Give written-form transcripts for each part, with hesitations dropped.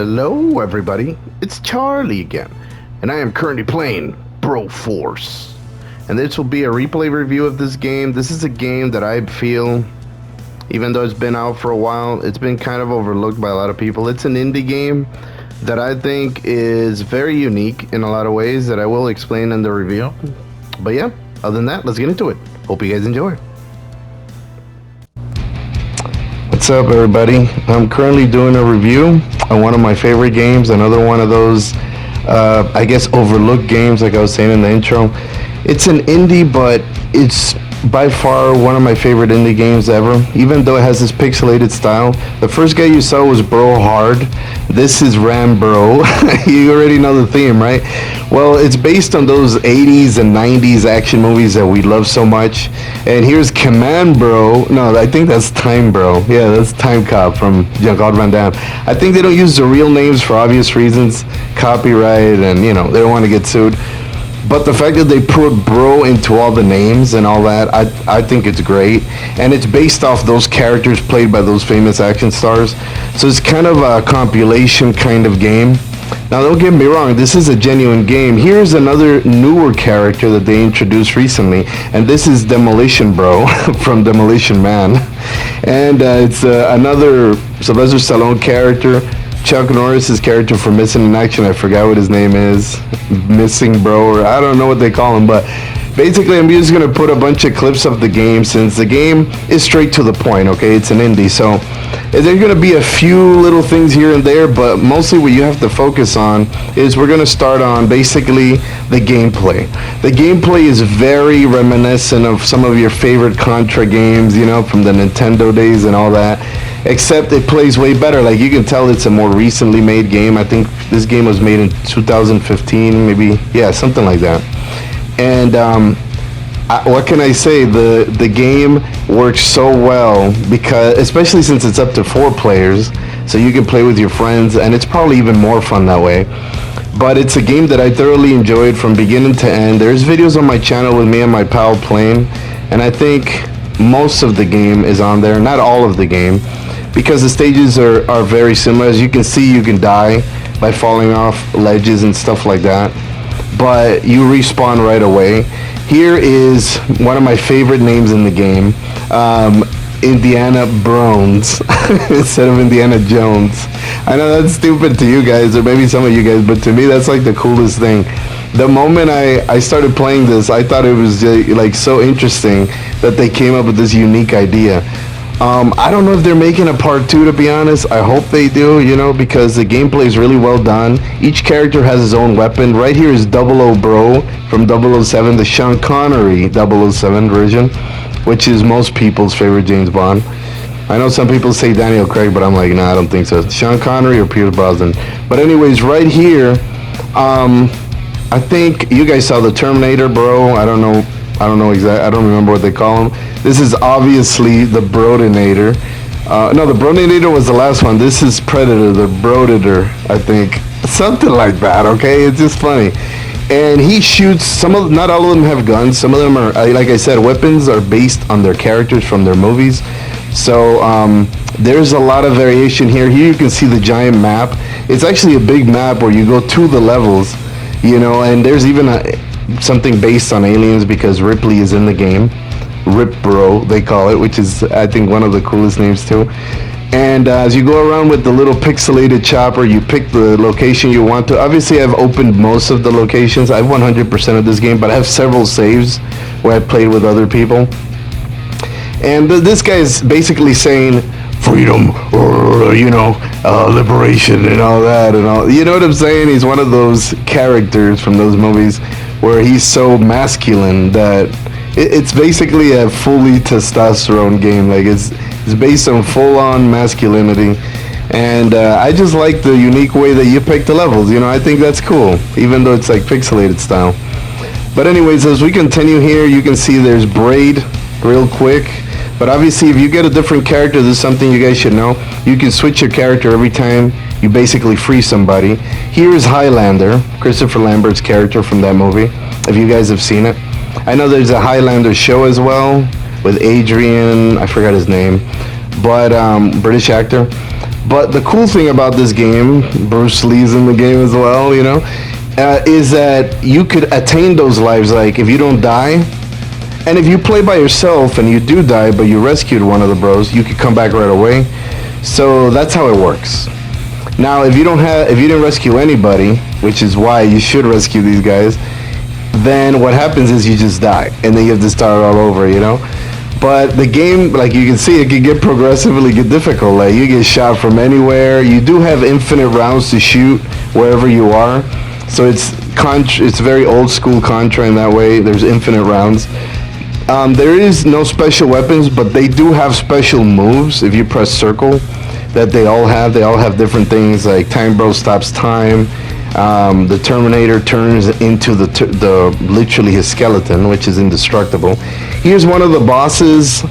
Hello, everybody. It's Charlie again, and I am currently playing Broforce. And this will be a replay review of this game. This is a game that I feel, even though it's been out for a while, it's been kind of overlooked by a lot of people. It's an indie game that I think is very unique in a lot of ways that I will explain in the review. But yeah, other than that, let's get into it. Hope you guys enjoy. What's up, everybody? I'm currently doing a review on one of my favorite games, another one of those I guess overlooked games, like I was saying in the intro. It's an indie, but it's by far one of my favorite indie games ever, even though it has this pixelated style. The first guy you saw was Bro Hard. This is Ram Bro. You already know the theme, right? Well, it's based on those 80s and 90s action movies that we love so much. And here's Command Bro. No, I think that's Time Bro. Yeah, that's Time Cop from Jean-Claude Van Damme. I think they don't use the real names for obvious reasons, copyright, and they don't want to get sued. But the fact that they put bro into all the names and all that, I think it's great. And it's based off those characters played by those famous action stars. So it's kind of a compilation kind of game. Now, don't get me wrong, this is a genuine game. Here's another newer character that they introduced recently. And this is Demolition Bro from Demolition Man. And it's another Sylvester Stallone character. Chuck Norris's character from Missing in Action, I forgot what his name is, Missing Bro, or I don't know what they call him, but basically I'm just going to put a bunch of clips of the game, since the game is straight to the point, okay? It's an indie, so there's going to be a few little things here and there, but mostly what you have to focus on is we're going to start on basically the gameplay. The gameplay is very reminiscent of some of your favorite Contra games, from the Nintendo days and all that. Except it plays way better. Like, you can tell it's a more recently made game. I think this game was made in 2015, maybe. Yeah, something like that. And what can I say? The game works so well, because especially since it's up to 4 players, so you can play with your friends, and it's probably even more fun that way. But it's a game that I thoroughly enjoyed from beginning to end. There's videos on my channel with me and my pal playing, and I think most of the game is on there, not all of the game, because the stages are very similar. As you can see, you can die by falling off ledges and stuff like that, but you respawn right away. Here is one of my favorite names in the game, Indiana Brones instead of Indiana Jones. I know that's stupid to you guys, or maybe some of you guys, but to me that's like the coolest thing. The moment I started playing this, I thought it was like so interesting that they came up with this unique idea. I don't know if they're making a part 2, to be honest. I hope they do, because the gameplay is really well done. Each character has his own weapon. Right here is 00 Bro from 007, the Sean Connery 007 version, which is most people's favorite James Bond. I know some people say Daniel Craig, but I'm like, nah, I don't think so. Sean Connery or Pierce Brosnan. But anyways, right here, I think you guys saw the Terminator Bro. I don't know exactly. I don't remember what they call him. This is obviously the Brodinator. No, the Brodinator was the last one. This is Predator, the Brodator, I think. Something like that, okay? It's just funny. And he shoots, not all of them have guns. Some of them are, like I said, weapons are based on their characters from their movies. So there's a lot of variation here. Here you can see the giant map. It's actually a big map where you go to the levels, and there's even something based on aliens, because Ripley is in the game. Rip Bro, they call it, which is, I think, one of the coolest names too. And as you go around with the little pixelated chopper, you pick the location you want to. Obviously, I've opened most of the locations. I have 100% of this game, but I have several saves where I played with other people. And this guy is basically saying freedom, or liberation, and all that, and all. You know what I'm saying? He's one of those characters from those movies where he's so masculine that it's basically a fully testosterone game. Like, it's based on full-on masculinity, and I just like the unique way that you pick the levels. I think that's cool, even though it's like pixelated style. But anyways, as we continue here, you can see there's Braid real quick. But obviously, if you get a different character, this is something you guys should know. You can switch your character every time you basically free somebody. Here is Highlander, Christopher Lambert's character from that movie, if you guys have seen it. I know there's a Highlander show as well with Adrian, I forgot his name, but British actor. But the cool thing about this game, Bruce Lee's in the game as well, is that you could attain those lives. Like if you don't die, and if you play by yourself and you do die, but you rescued one of the bros, you could come back right away. So that's how it works. Now, if you didn't rescue anybody, which is why you should rescue these guys, then what happens is you just die, and then you have to start all over, But the game, like you can see, it can get progressively difficult. Like you get shot from anywhere. You do have infinite rounds to shoot wherever you are. So it's very old school Contra in that way. There's infinite rounds. There is no special weapons, but they do have special moves if you press circle that they all have. They all have different things, like Time Bro stops time. The Terminator turns into literally his skeleton, which is indestructible. Here's one of the bosses.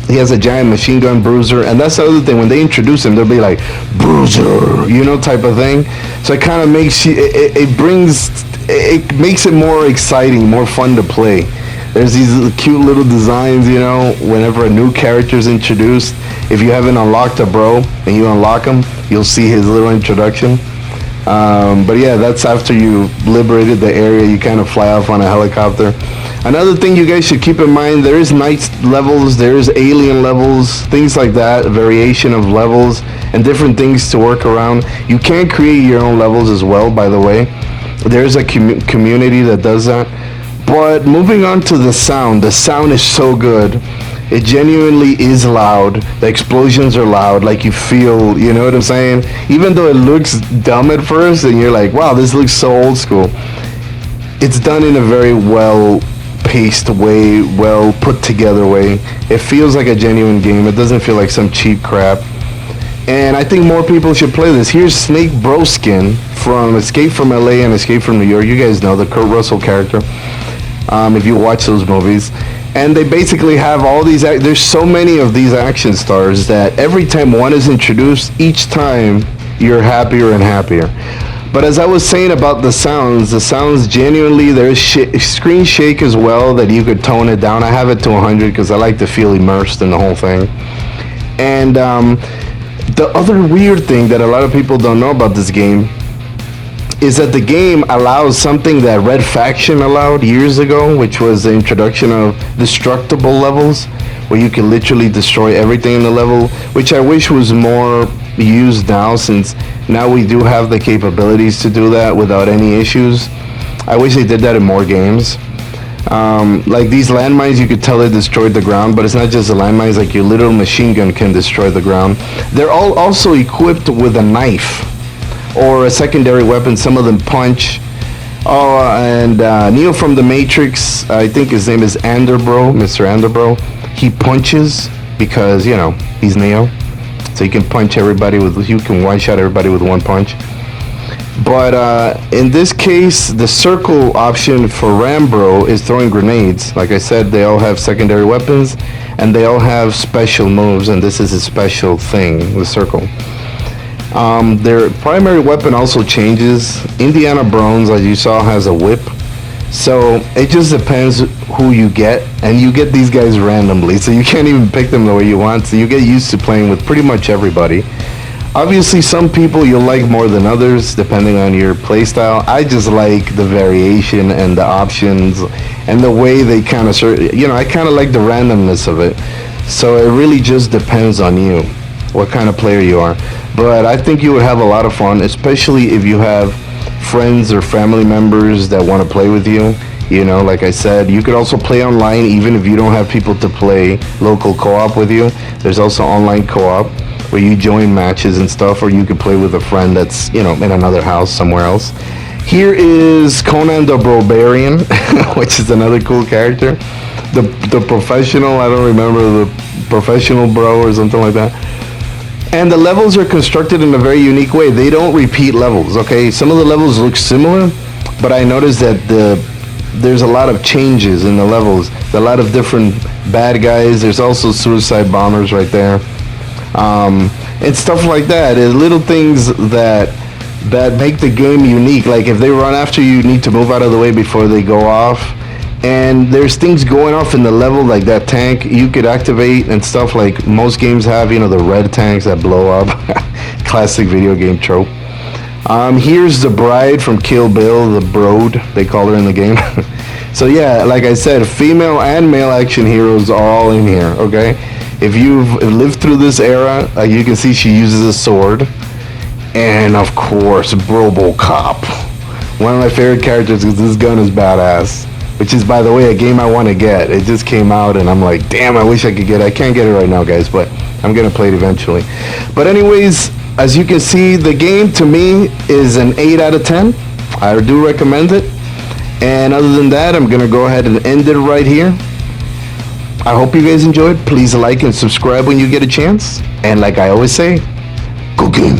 He has a giant machine gun, Bruiser, and that's the other thing. When they introduce him, they'll be like Bruiser, type of thing. So it kind of makes it makes it more exciting, more fun to play. There's these cute little designs, whenever a new character is introduced. If you haven't unlocked a bro and you unlock him, you'll see his little introduction. But yeah, that's after you liberated the area. You kind of fly off on a helicopter. Another thing you guys should keep in mind, there is night levels, there is alien levels, things like that, variation of levels, and different things to work around. You can create your own levels as well, by the way. There's a community that does that. But moving on to the sound is so good. It genuinely is loud. The explosions are loud, like you feel, you know what I'm saying? Even though it looks dumb at first, and you're like, wow, this looks so old school. It's done in a very well-paced way, well put together way. It feels like a genuine game. It doesn't feel like some cheap crap. And I think more people should play this. Here's Snake Broskin from Escape from LA and Escape from New York. You guys know the Kurt Russell character, if you watch those movies. And they basically have all these, there's so many of these action stars that every time one is introduced, each time you're happier and happier. But as I was saying about the sounds genuinely, there's screen shake as well, that you could tone it down. I have it to 100 because I like to feel immersed in the whole thing. And the other weird thing that a lot of people don't know about this game is that the game allows something that Red Faction allowed years ago, which was the introduction of destructible levels, where you can literally destroy everything in the level, which I wish was more used now, since now we do have the capabilities to do that without any issues. I wish they did that in more games. Like these landmines, you could tell they destroyed the ground, but it's not just the landmines, like your little machine gun can destroy the ground. They're all also equipped with a knife or a secondary weapon. Some of them punch. Oh, and Neo from the Matrix, I think his name is Anderbro, Mr. Anderbro. He punches because, he's Neo. So you can punch everybody you can one-shot everybody with one punch. But in this case, the circle option for Rambro is throwing grenades. Like I said, they all have secondary weapons, and they all have special moves, and this is a special thing, the circle. Their primary weapon also changes. Indiana Bronze, as you saw, has a whip. So it just depends who you get, and you get these guys randomly, so you can't even pick them the way you want. So you get used to playing with pretty much everybody. Obviously, some people you'll like more than others, depending on your playstyle. I just like the variation and the options and the way they kind of, I kind of like the randomness of it. So it really just depends on you, what kind of player you are. But I think you would have a lot of fun, especially if you have friends or family members that want to play with you. Like I said, you could also play online even if you don't have people to play local co-op with you. There's also online co-op where you join matches and stuff, or you could play with a friend that's, in another house somewhere else. Here is Conan the Barbarian, which is another cool character. The professional, I don't remember, the professional bro or something like that. And the levels are constructed in a very unique way. They don't repeat levels, okay? Some of the levels look similar, but I noticed that there's a lot of changes in the levels. There's a lot of different bad guys. There's also suicide bombers right there. And stuff like that. There's little things that make the game unique. Like if they run after you, you need to move out of the way before they go off. and there's things going off in the level, like that tank you could activate and stuff, like most games have, you know, the red tanks that blow up. Classic video game trope. Here's the bride from Kill Bill, the Broad, they call her in the game. So yeah, like I said, female and male action heroes are all in here, okay? If you've lived through this era, you can see she uses a sword. And of course, Robocop. One of my favorite characters, because this gun is badass. Which is, by the way, a game I want to get. It just came out and I'm like, damn, I wish I could get it. I can't get it right now, guys, but I'm going to play it eventually. But anyways, as you can see, the game to me is an 8 out of 10. I do recommend it. And other than that, I'm going to go ahead and end it right here. I hope you guys enjoyed. Please like and subscribe when you get a chance. And like I always say, go game.